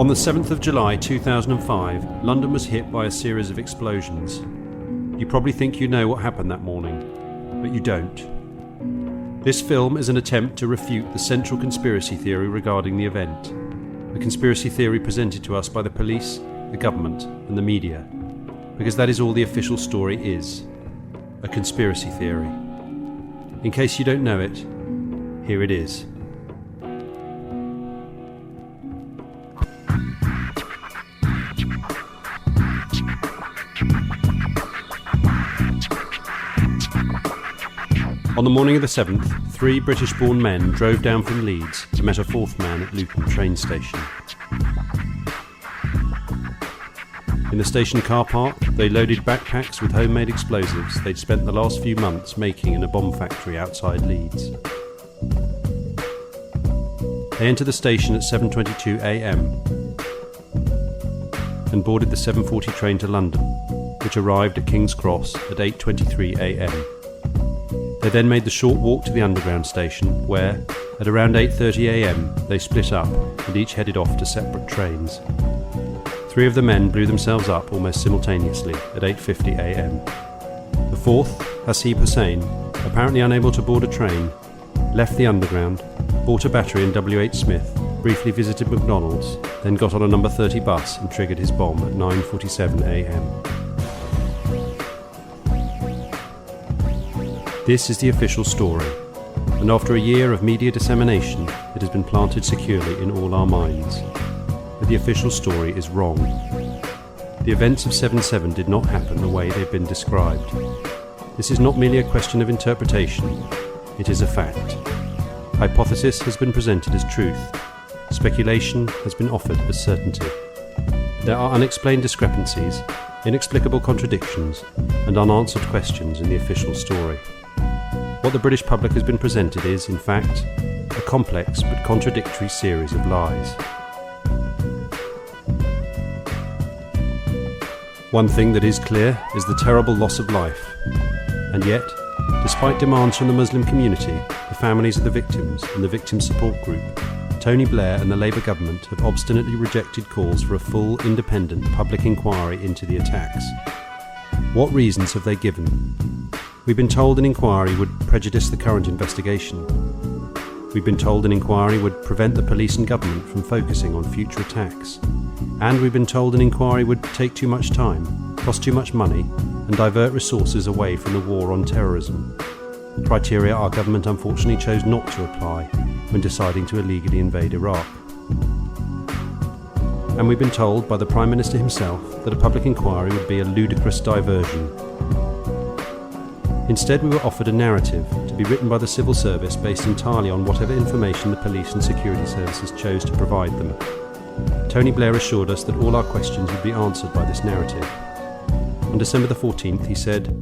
On the 7th of July 2005, London was hit by a series of explosions. You probably think you know what happened that morning, but you don't. This film is an attempt to refute the central conspiracy theory regarding the event, a conspiracy theory presented to us by the police, the government, and the media, because that is all the official story is, a conspiracy theory. In case you don't know it, here it is. On the morning of the 7th, 3 British-born men drove down from Leeds to meet a 4th man at Luton train station. In the station car park, they loaded backpacks with homemade explosives they'd spent the last few months making in a bomb factory outside Leeds. They entered the station at 7:22 a.m. and boarded the 7:40 train to London, which arrived at King's Cross at 8:23 a.m. They then made the short walk to the underground station, where, at around 8:30 a.m, they split up and each headed off to separate trains. 3 of the men blew themselves up almost simultaneously at 8:50 a.m. The 4th, Hasib Hussain, apparently unable to board a train, left the underground, bought a battery in W.H. Smith, briefly visited McDonald's, then got on a number 30 bus and triggered his bomb at 9:47 a.m. This is the official story, and after a year of media dissemination, it has been planted securely in all our minds. But the official story is wrong. The events of 7/7 did not happen the way they've been described. This is not merely a question of interpretation, it is a fact. Hypothesis has been presented as truth. Speculation has been offered as certainty. There are unexplained discrepancies, inexplicable contradictions, and unanswered questions in the official story. What the British public has been presented is, in fact, a complex but contradictory series of lies. One thing that is clear is the terrible loss of life. And yet, despite demands from the Muslim community, the families of the victims and the victim support group, Tony Blair and the Labour government have obstinately rejected calls for a full, independent public inquiry into the attacks. What reasons have they given? We've been told an inquiry would prejudice the current investigation. We've been told an inquiry would prevent the police and government from focusing on future attacks. And we've been told an inquiry would take too much time, cost too much money, and divert resources away from the war on terrorism. Criteria our government unfortunately chose not to apply when deciding to illegally invade Iraq. And we've been told by the Prime Minister himself that a public inquiry would be a ludicrous diversion. Instead, we were offered a narrative to be written by the civil service based entirely on whatever information the police and security services chose to provide them. Tony Blair assured us that all our questions would be answered by this narrative. On December the 14th, he said,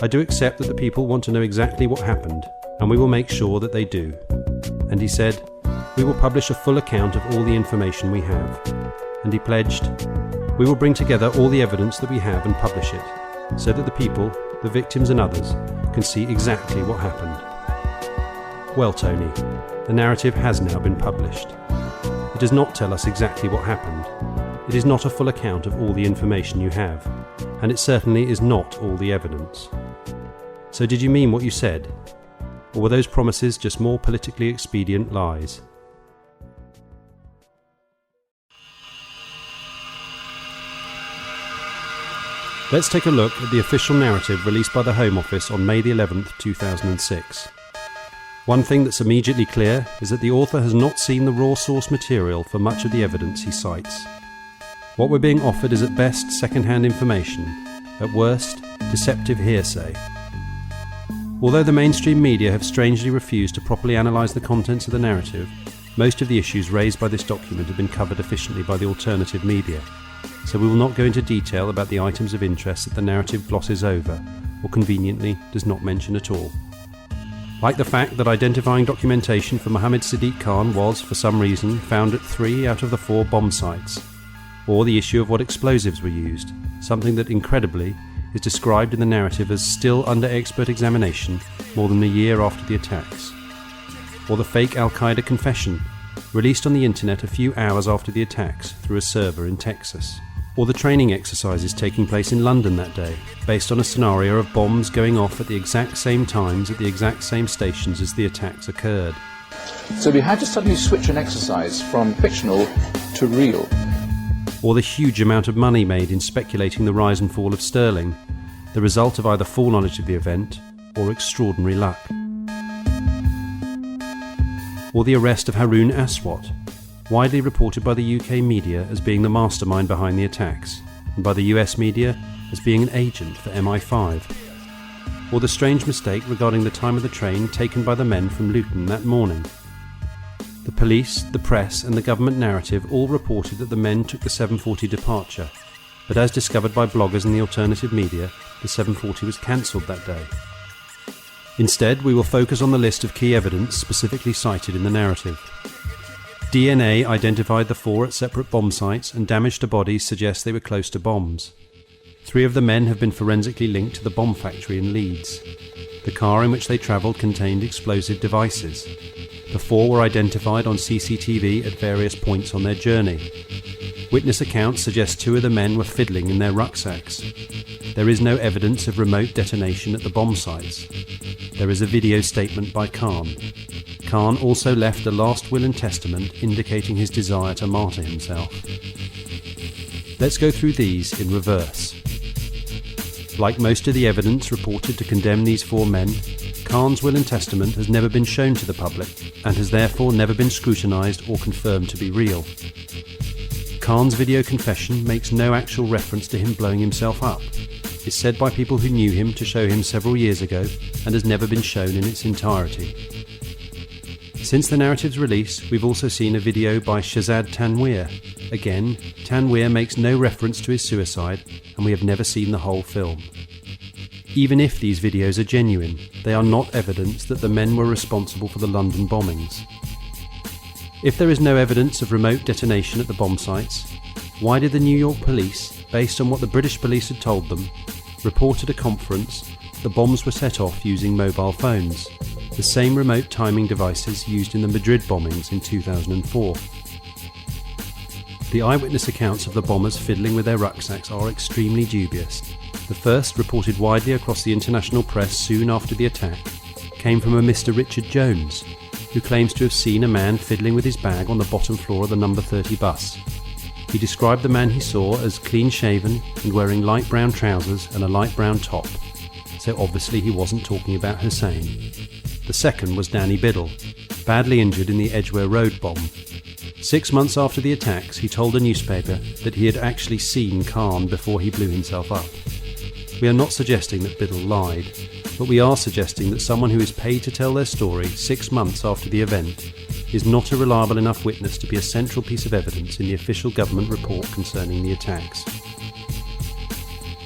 "I do accept that the people want to know exactly what happened, and we will make sure that they do." And he said, "We will publish a full account of all the information we have." And he pledged, "We will bring together all the evidence that we have and publish it, so that the people, the victims and others, can see exactly what happened." Well, Tony, the narrative has now been published. It does not tell us exactly what happened. It is not a full account of all the information you have, and it certainly is not all the evidence. So did you mean what you said? Or were those promises just more politically expedient lies? Let's take a look at the official narrative released by the Home Office on May the 11th, 2006. One thing that's immediately clear is that the author has not seen the raw source material for much of the evidence he cites. What we're being offered is at best second-hand information, at worst deceptive hearsay. Although the mainstream media have strangely refused to properly analyse the contents of the narrative, most of the issues raised by this document have been covered efficiently by the alternative media, so we will not go into detail about the items of interest that the narrative glosses over, or conveniently does not mention at all. Like the fact that identifying documentation for Mohammed Sadiq Khan was, for some reason, found at 3 out of the 4 bomb sites, or the issue of what explosives were used, something that, incredibly, is described in the narrative as still under expert examination more than a year after the attacks, or the fake Al-Qaeda confession released on the internet a few hours after the attacks through a server in Texas. Or the training exercises taking place in London that day, based on a scenario of bombs going off at the exact same times at the exact same stations as the attacks occurred. So we had to suddenly switch an exercise from fictional to real. Or the huge amount of money made in speculating the rise and fall of sterling, the result of either foreknowledge of the event or extraordinary luck. Or the arrest of Haroon Aswat, widely reported by the UK media as being the mastermind behind the attacks, and by the US media as being an agent for MI5. Or the strange mistake regarding the time of the train taken by the men from Luton that morning. The police, the press and the government narrative all reported that the men took the 7:40 departure, but as discovered by bloggers and the alternative media, the 7:40 was cancelled that day. Instead, we will focus on the list of key evidence specifically cited in the narrative. DNA identified the 4 at separate bomb sites, and damage to bodies suggests they were close to bombs. 3 of the men have been forensically linked to the bomb factory in Leeds. The car in which they travelled contained explosive devices. The 4 were identified on CCTV at various points on their journey. Witness accounts suggest 2 of the men were fiddling in their rucksacks. There is no evidence of remote detonation at the bomb sites. There is a video statement by Khan. Khan also left a last will and testament indicating his desire to martyr himself. Let's go through these in reverse. Like most of the evidence reported to condemn these 4 men, Khan's will and testament has never been shown to the public and has therefore never been scrutinised or confirmed to be real. Khan's video confession makes no actual reference to him blowing himself up. It's said by people who knew him to show him several years ago and has never been shown in its entirety. Since the narrative's release, we've also seen a video by Shahzad Tanweer. Again, Tanweer makes no reference to his suicide, and we have never seen the whole film. Even if these videos are genuine, they are not evidence that the men were responsible for the London bombings. If there is no evidence of remote detonation at the bomb sites, why did the New York police, based on what the British police had told them, report at a conference the bombs were set off using mobile phones, the same remote timing devices used in the Madrid bombings in 2004? The eyewitness accounts of the bombers fiddling with their rucksacks are extremely dubious. The first, reported widely across the international press soon after the attack, came from a Mr. Richard Jones, who claims to have seen a man fiddling with his bag on the bottom floor of the number 30 bus. He described the man he saw as clean-shaven and wearing light brown trousers and a light brown top, so obviously he wasn't talking about Hussein. The second was Danny Biddle, badly injured in the Edgware Road bomb. 6 months after the attacks, he told a newspaper that he had actually seen Khan before he blew himself up. We are not suggesting that Biddle lied, but we are suggesting that someone who is paid to tell their story 6 months after the event is not a reliable enough witness to be a central piece of evidence in the official government report concerning the attacks.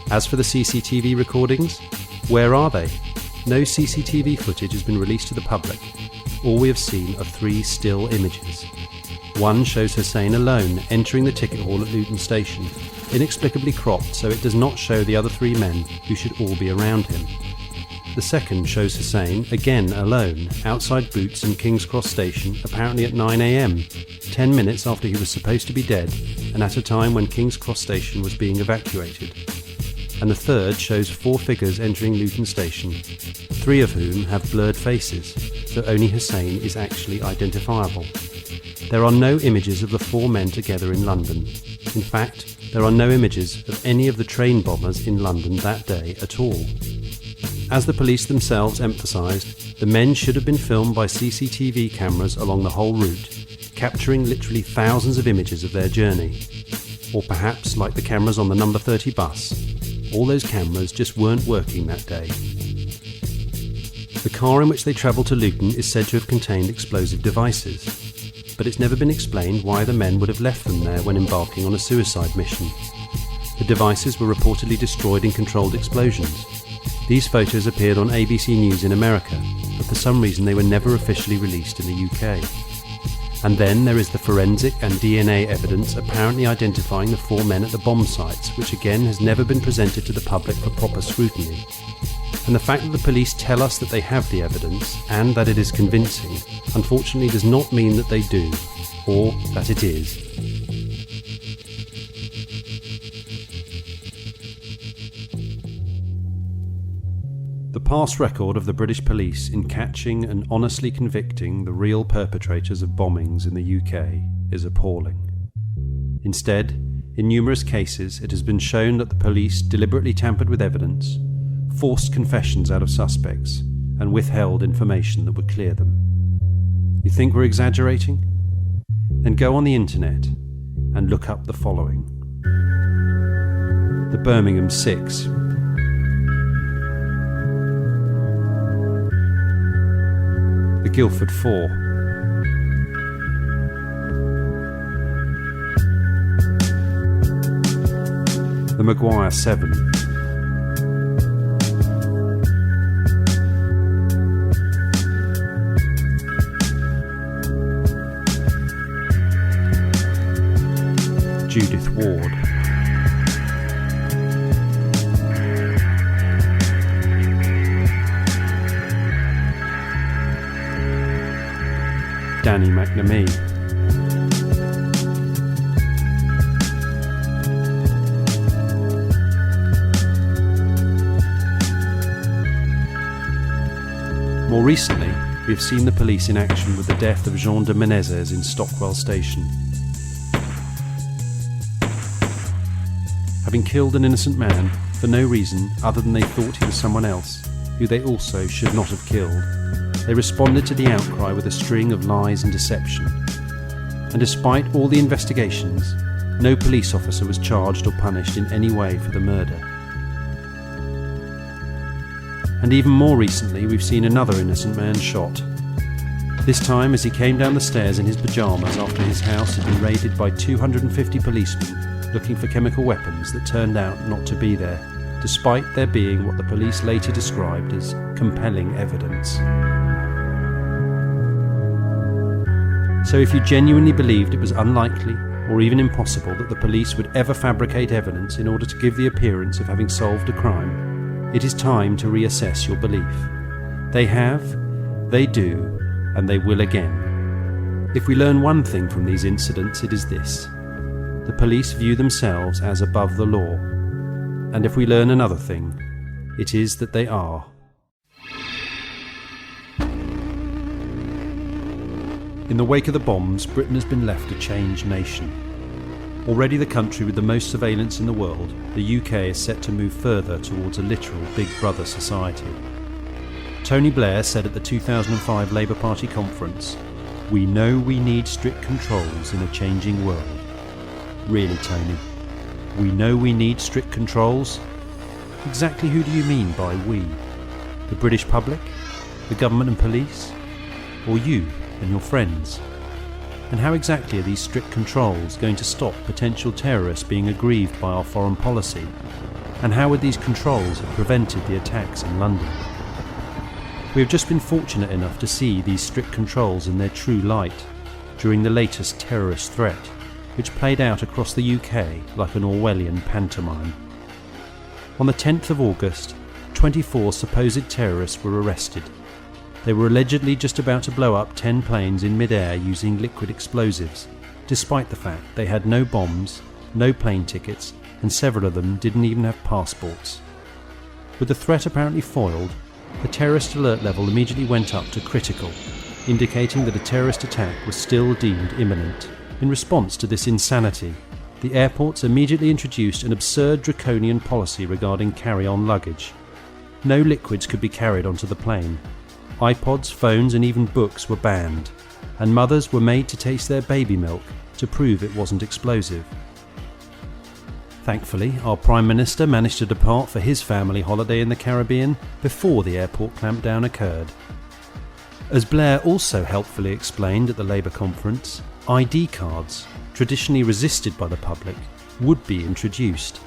As for the CCTV recordings, where are they? No CCTV footage has been released to the public. All we have seen are 3 still images. One shows Hussein alone entering the ticket hall at Luton Station, inexplicably cropped so it does not show the other 3 men who should all be around him. The second shows Hussein, again alone, outside Boots in King's Cross Station, apparently at 9 a.m, 10 minutes after he was supposed to be dead, and at a time when King's Cross Station was being evacuated. And the third shows 4 figures entering Luton Station, 3 of whom have blurred faces, so only Hussein is actually identifiable. There are no images of the 4 men together in London. In fact, there are no images of any of the train bombers in London that day at all. As the police themselves emphasised, the men should have been filmed by CCTV cameras along the whole route, capturing literally thousands of images of their journey. Or perhaps, like the cameras on the number 30 bus, all those cameras just weren't working that day. The car in which they travelled to Luton is said to have contained explosive devices, but it's never been explained why the men would have left them there when embarking on a suicide mission. The devices were reportedly destroyed in controlled explosions. These photos appeared on ABC News in America, but for some reason they were never officially released in the UK. And then there is the forensic and DNA evidence apparently identifying the 4 men at the bomb sites, which again has never been presented to the public for proper scrutiny. And the fact that the police tell us that they have the evidence, and that it is convincing, unfortunately does not mean that they do. or that it is. The past record of the British police in catching and honestly convicting the real perpetrators of bombings in the UK is appalling. Instead, in numerous cases, it has been shown that the police deliberately tampered with evidence, forced confessions out of suspects, and withheld information that would clear them. You think we're exaggerating? Then go on the internet and look up the following. The Birmingham 6. The Guildford 4. The Maguire 7. Judith Ward. Danny McNamee. More recently, we have seen the police in action with the death of Jean de Menezes in Stockwell Station. Having killed an innocent man for no reason other than they thought he was someone else, who they also should not have killed, they responded to the outcry with a string of lies and deception. And despite all the investigations, no police officer was charged or punished in any way for the murder. And even more recently, we've seen another innocent man shot. This time as he came down the stairs in his pyjamas after his house had been raided by 250 policemen looking for chemical weapons that turned out not to be there, despite there being what the police later described as compelling evidence. So if you genuinely believed it was unlikely or even impossible that the police would ever fabricate evidence in order to give the appearance of having solved a crime, it is time to reassess your belief. They have, they do, and they will again. If we learn one thing from these incidents, it is this: the police view themselves as above the law. And if we learn another thing, it is that they are. In the wake of the bombs, Britain has been left a changed nation. Already the country with the most surveillance in the world, the UK is set to move further towards a literal Big Brother society. Tony Blair said at the 2005 Labour Party conference, "We know we need strict controls in a changing world." Really, Tony? We know we need strict controls? Exactly who do you mean by we? The British public? The government and police? Or you and your friends? And how exactly are these strict controls going to stop potential terrorists being aggrieved by our foreign policy? And how would these controls have prevented the attacks in London? We have just been fortunate enough to see these strict controls in their true light during the latest terrorist threat, which played out across the UK like an Orwellian pantomime. On the 10th of August, 24 supposed terrorists were arrested. They were allegedly just about to blow up 10 planes in mid-air using liquid explosives, despite the fact they had no bombs, no plane tickets, and several of them didn't even have passports. With the threat apparently foiled, the terrorist alert level immediately went up to critical, indicating that a terrorist attack was still deemed imminent. In response to this insanity, the airports immediately introduced an absurd draconian policy regarding carry-on luggage. No liquids could be carried onto the plane. iPods, phones and even books were banned, and mothers were made to taste their baby milk to prove it wasn't explosive. Thankfully, our Prime Minister managed to depart for his family holiday in the Caribbean before the airport clampdown occurred. As Blair also helpfully explained at the Labour conference, ID cards, traditionally resisted by the public, would be introduced.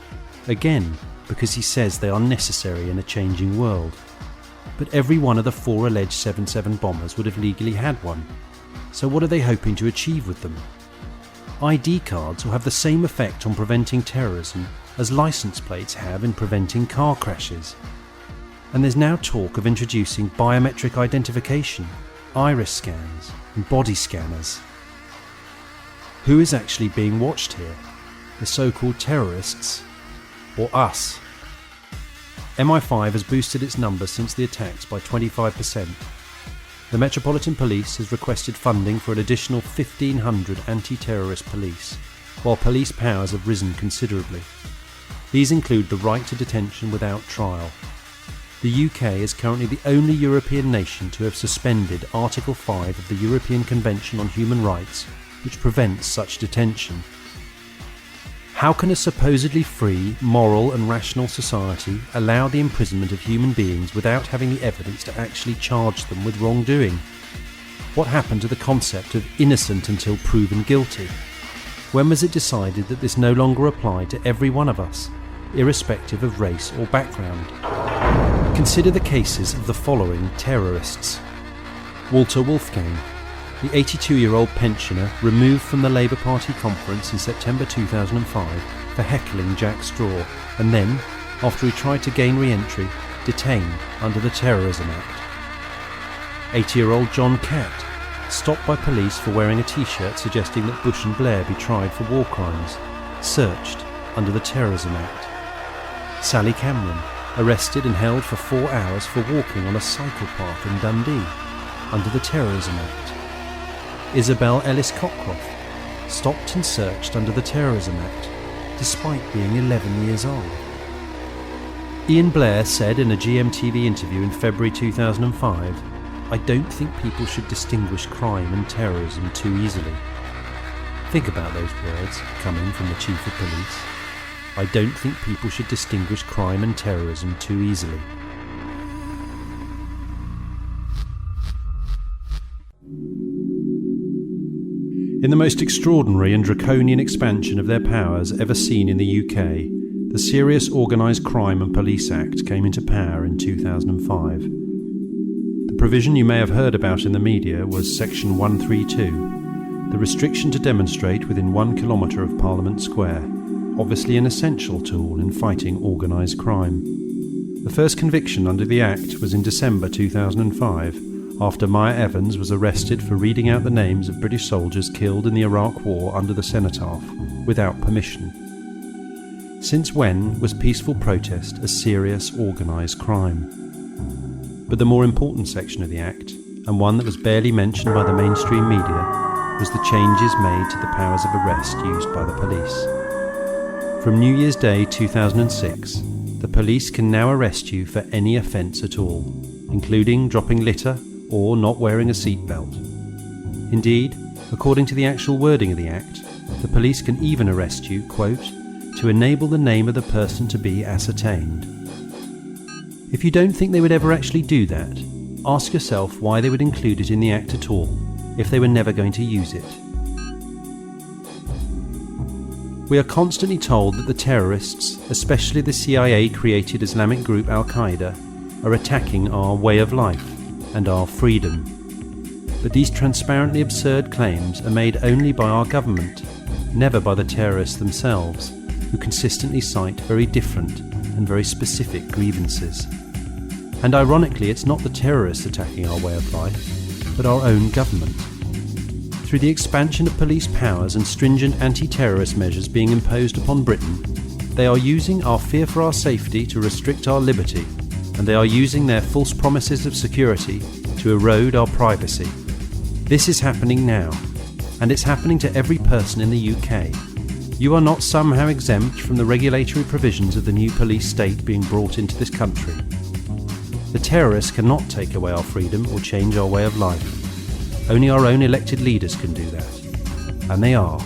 Again, because he says they are necessary in a changing world. But every one of the 4 alleged 7/7 bombers would have legally had one. So what are they hoping to achieve with them? ID cards will have the same effect on preventing terrorism as license plates have in preventing car crashes. And there's now talk of introducing biometric identification, iris scans and body scanners. Who is actually being watched here? The so-called terrorists, or us? MI5 has boosted its numbers since the attacks by 25%. The Metropolitan Police has requested funding for an additional 1,500 anti-terrorist police, while police powers have risen considerably. These include the right to detention without trial. The UK is currently the only European nation to have suspended Article 5 of the European Convention on Human Rights, which prevents such detention. How can a supposedly free, moral and rational society allow the imprisonment of human beings without having the evidence to actually charge them with wrongdoing? What happened to the concept of innocent until proven guilty? When was it decided that this no longer applied to every one of us, irrespective of race or background? Consider the cases of the following terrorists. Walter Wolfgang, the 82-year-old pensioner removed from the Labour Party conference in September 2005 for heckling Jack Straw, and then, after he tried to gain re-entry, detained under the Terrorism Act. 80-year-old John Catt, stopped by police for wearing a t-shirt suggesting that Bush and Blair be tried for war crimes, searched under the Terrorism Act. Sally Cameron, arrested and held for 4 hours for walking on a cycle path in Dundee, under the Terrorism Act. Isabel Ellis Cockcroft, stopped and searched under the Terrorism Act, despite being 11 years old. Ian Blair said in a GMTV interview in February 2005, "I don't think people should distinguish crime and terrorism too easily." Think about those words coming from the Chief of Police. I don't think people should distinguish crime and terrorism too easily. In the most extraordinary and draconian expansion of their powers ever seen in the UK, the Serious Organised Crime and Police Act came into power in 2005. The provision you may have heard about in the media was Section 132, the restriction to demonstrate within 1 kilometre of Parliament Square, obviously an essential tool in fighting organised crime. The first conviction under the Act was in December 2005, after Maya Evans was arrested for reading out the names of British soldiers killed in the Iraq War under the cenotaph, without permission. Since when was peaceful protest a serious organised crime? But the more important section of the Act, and one that was barely mentioned by the mainstream media, was the changes made to the powers of arrest used by the police. From New Year's Day 2006, the police can now arrest you for any offence at all, including dropping litter or not wearing a seatbelt. Indeed, according to the actual wording of the Act, the police can even arrest you, quote, to enable the name of the person to be ascertained. If you don't think they would ever actually do that, ask yourself why they would include it in the Act at all, if they were never going to use it. We are constantly told that the terrorists, especially the CIA-created Islamic group Al-Qaeda, are attacking our way of life and our freedom. But these transparently absurd claims are made only by our government, never by the terrorists themselves, who consistently cite very different and very specific grievances. And ironically, it's not the terrorists attacking our way of life, but our own government. Through the expansion of police powers and stringent anti-terrorist measures being imposed upon Britain, they are using our fear for our safety to restrict our liberty, and they are using their false promises of security to erode our privacy. This is happening now, and it's happening to every person in the UK. You are not somehow exempt from the regulatory provisions of the new police state being brought into this country. The terrorists cannot take away our freedom or change our way of life. Only our own elected leaders can do that, and they are.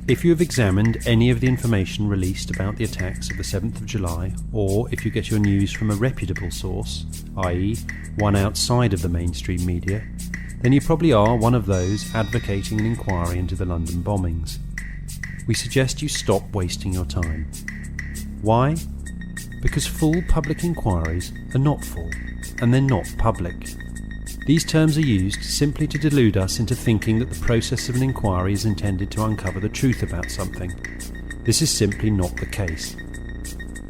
If you have examined any of the information released about the attacks of the 7th of July, or if you get your news from a reputable source, i.e. one outside of the mainstream media, then you probably are one of those advocating an inquiry into the London bombings. We suggest you stop wasting your time. Why? Because full public inquiries are not full, and they're not public. These terms are used simply to delude us into thinking that the process of an inquiry is intended to uncover the truth about something. This is simply not the case.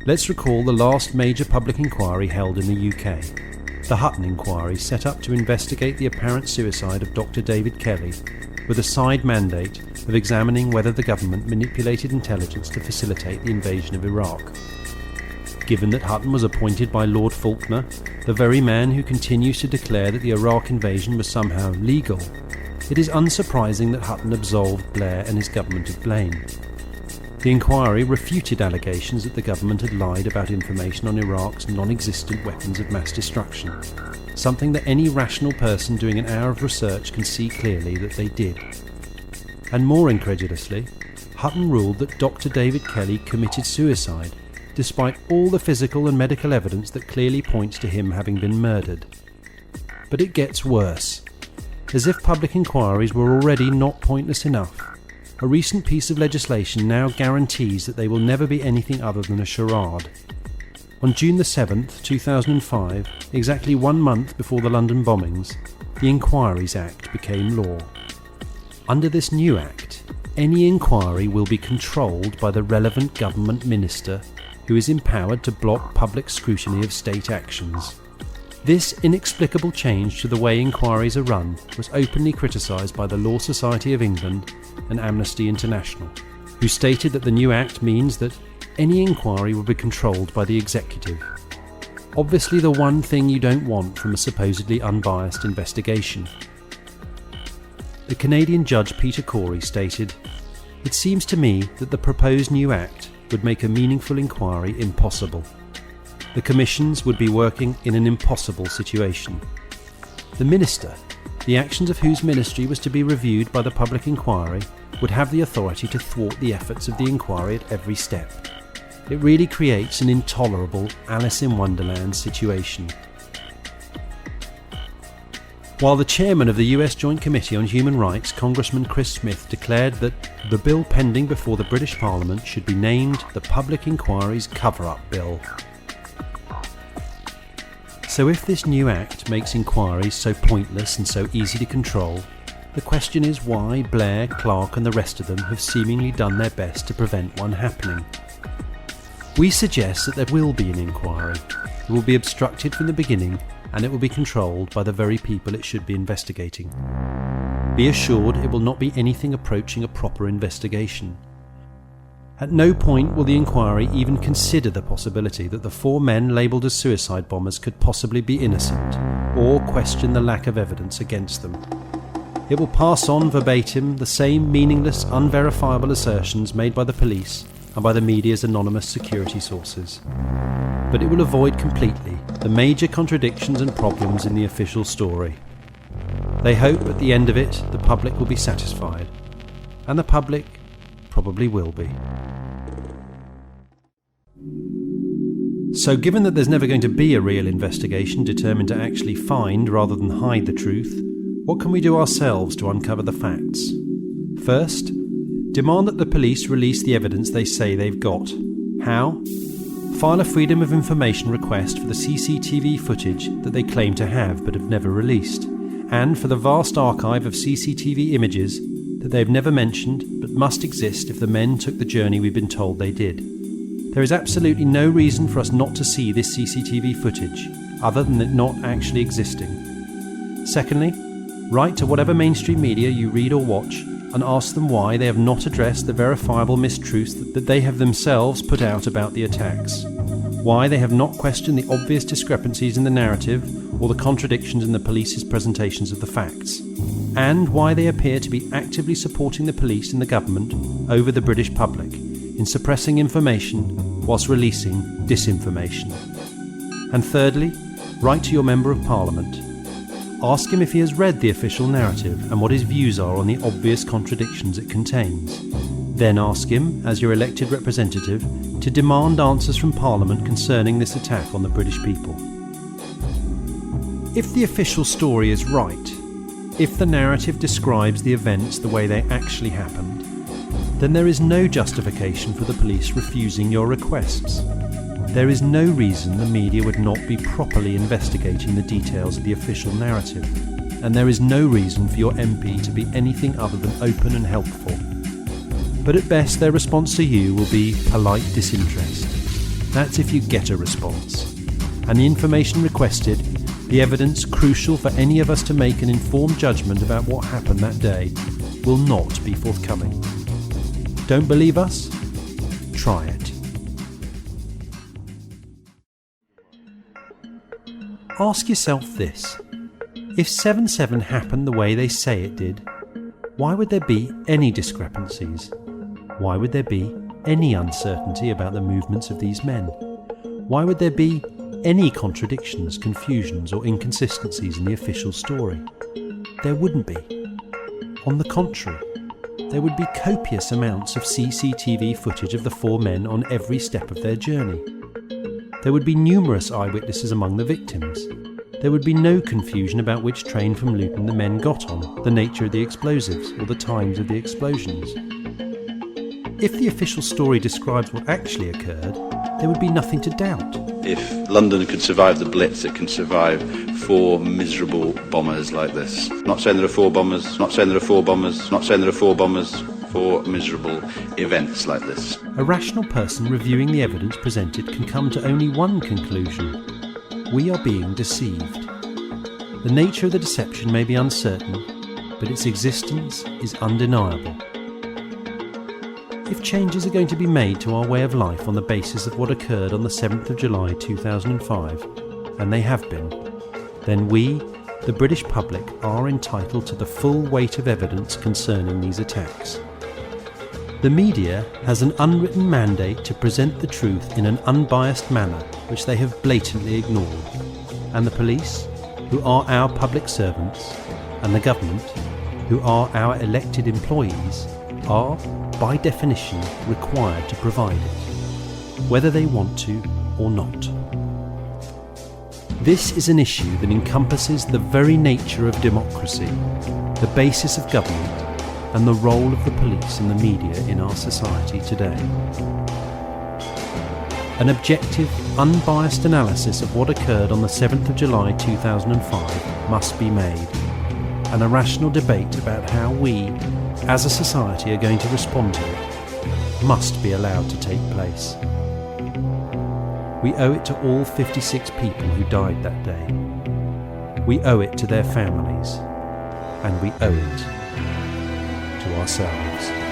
Let's recall the last major public inquiry held in the UK, the Hutton inquiry set up to investigate the apparent suicide of Dr. David Kelly, with a side mandate of examining whether the government manipulated intelligence to facilitate the invasion of Iraq. Given that Hutton was appointed by Lord Faulkner, the very man who continues to declare that the Iraq invasion was somehow legal, it is unsurprising that Hutton absolved Blair and his government of blame. The inquiry refuted allegations that the government had lied about information on Iraq's non-existent weapons of mass destruction, something that any rational person doing an hour of research can see clearly that they did. And more incredulously, Hutton ruled that Dr. David Kelly committed suicide, despite all the physical and medical evidence that clearly points to him having been murdered. But it gets worse. As if public inquiries were already not pointless enough, a recent piece of legislation now guarantees that they will never be anything other than a charade. On June the 7th, 2005, exactly 1 month before the London bombings, the Inquiries Act became law. Under this new act, any inquiry will be controlled by the relevant government minister, who is empowered to block public scrutiny of state actions. This inexplicable change to the way inquiries are run was openly criticised by the Law Society of England and Amnesty International, who stated that the new act means that any inquiry will be controlled by the executive. Obviously the one thing you don't want from a supposedly unbiased investigation. The Canadian judge Peter Corey stated, "It seems to me that the proposed new act would make a meaningful inquiry impossible. The commissions would be working in an impossible situation. The minister, the actions of whose ministry was to be reviewed by the public inquiry, would have the authority to thwart the efforts of the inquiry at every step. It really creates an intolerable Alice in Wonderland situation." While the chairman of the US Joint Committee on Human Rights, Congressman Chris Smith, declared that the bill pending before the British Parliament should be named the Public Inquiries Cover-Up Bill. So if this new act makes inquiries so pointless and so easy to control, the question is why Blair, Clark and the rest of them have seemingly done their best to prevent one happening. We suggest that there will be an inquiry. It will be obstructed from the beginning, and it will be controlled by the very people it should be investigating. Be assured it will not be anything approaching a proper investigation. At no point will the inquiry even consider the possibility that the 4 men labelled as suicide bombers could possibly be innocent, or question the lack of evidence against them. It will pass on verbatim the same meaningless, unverifiable assertions made by the police and by the media's anonymous security sources. But it will avoid completely the major contradictions and problems in the official story. They hope at the end of it the public will be satisfied, and the public probably will be. So given that there's never going to be a real investigation determined to actually find rather than hide the truth, what can we do ourselves to uncover the facts? First, demand that the police release the evidence they say they've got. How? File a Freedom of Information request for the CCTV footage that they claim to have but have never released, and for the vast archive of CCTV images that they've never mentioned but must exist if the men took the journey we've been told they did. There is absolutely no reason for us not to see this CCTV footage, other than it not actually existing. Secondly, write to whatever mainstream media you read or watch and ask them why they have not addressed the verifiable mistruths that they have themselves put out about the attacks. Why they have not questioned the obvious discrepancies in the narrative or the contradictions in the police's presentations of the facts. And why they appear to be actively supporting the police and the government over the British public in suppressing information whilst releasing disinformation. And thirdly, write to your Member of Parliament. Ask him if he has read the official narrative and what his views are on the obvious contradictions it contains. Then ask him, as your elected representative, to demand answers from Parliament concerning this attack on the British people. If the official story is right, if the narrative describes the events the way they actually happened, then there is no justification for the police refusing your requests. There is no reason the media would not be properly investigating the details of the official narrative, and there is no reason for your MP to be anything other than open and helpful. But at best their response to you will be polite disinterest. That's if you get a response. And the information requested, the evidence crucial for any of us to make an informed judgment about what happened that day, will not be forthcoming. Don't believe us? Try it. Ask yourself this. If 7/7 happened the way they say it did, why would there be any discrepancies? Why would there be any uncertainty about the movements of these men? Why would there be any contradictions, confusions or inconsistencies in the official story? There wouldn't be. On the contrary, there would be copious amounts of CCTV footage of the four men on every step of their journey. There would be numerous eyewitnesses among the victims. There would be no confusion about which train from Luton the men got on, the nature of the explosives, or the times of the explosions. If the official story describes what actually occurred, there would be nothing to doubt. If London could survive the Blitz, it can survive four miserable bombers like this. Not saying there are four bombers, not saying there are four bombers, not saying there are four bombers, four miserable events like this. A rational person reviewing the evidence presented can come to only one conclusion. We are being deceived. The nature of the deception may be uncertain, but its existence is undeniable. If changes are going to be made to our way of life on the basis of what occurred on the 7th of July 2005, and they have been, then we, the British public, are entitled to the full weight of evidence concerning these attacks. The media has an unwritten mandate to present the truth in an unbiased manner, which they have blatantly ignored. And the police, who are our public servants, and the government, who are our elected employees, are, by definition, required to provide it, whether they want to or not. This is an issue that encompasses the very nature of democracy, the basis of government, and the role of the police and the media in our society today. An objective, unbiased analysis of what occurred on the 7th of July 2005 must be made, and a rational debate about how we, as a society, are going to respond to it must be allowed to take place. We owe it to all 56 people who died that day. We owe it to their families, and we owe it to ourselves.